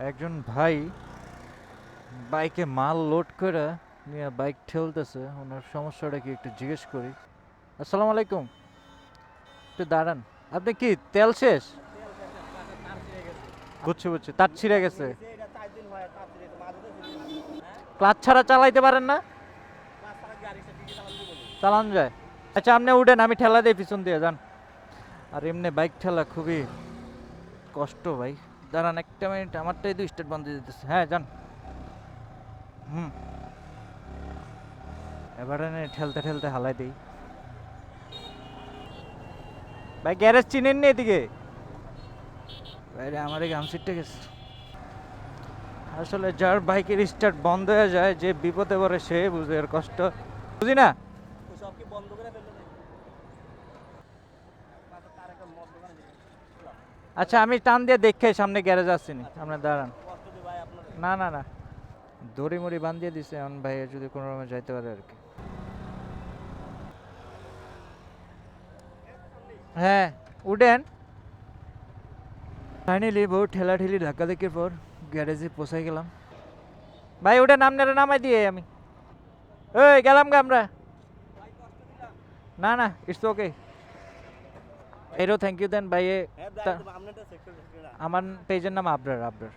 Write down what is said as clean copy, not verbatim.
একজন ভাই বাইকে মাল লোড করে নিয়ে বাইক ঠেলতেছে। ওনার সমস্যাটা কি একটু জিজ্ঞেস করি। আসসালামু আলাইকুম। একটু দাঁড়ান। আপনি কি তেল শেষ? বুঝছি বুঝছি, তার ছিঁড়ে গেছে। ক্লাচ ছাড়া চালাইতে পারেন না? চালান যায়। আচ্ছা আপনি উঠেন, আমি ঠেলা দিই পিছন দিয়ে যান। আর এমনি বাইক ঠেলা খুবই কষ্ট ভাই। দাঁড়ান একটা মিনিট, আমারটাই দুই স্টার্ট বন্ধ দিতেছে। হ্যাঁ যান। হুম, এবারে ঠেলতে ঠেলতে হালাই দিই। ভাই গ্যারেজ চিনেন নি এদিকে? বাইরে আমার এই গামছিটটা গেছে। আসলে যার বাইকের স্টার্ট বন্ধ হয়ে যায়, যে বিপদে পড়ে সে বুঝে এর কষ্ট। বুঝি না। আচ্ছা আমি টান দিয়ে দেখে সামনে গ্যারেজ আসছিনি, আপনার দাঁড়ান। না না না, দড়ি মড়ি বান্ধিয়ে দিছে, এখন ভাই যদি কোনো রকমে যাইতে পারে আর কি। হ্যাঁ উঠেন। ফাইনালি বহু ঠেলাঠেলি ধাক্কাধাক্কির পর গ্যারেজে পৌঁছাই গেলাম। ভাই উঠেন, আপনারা নামাই দিয়ে আমি ওই গেলাম গা আমরা। না না, ইটস ওকে। এরও থ্যাংক ইউ দেন ভাই। আমার পেজের নাম আবরার আবরার।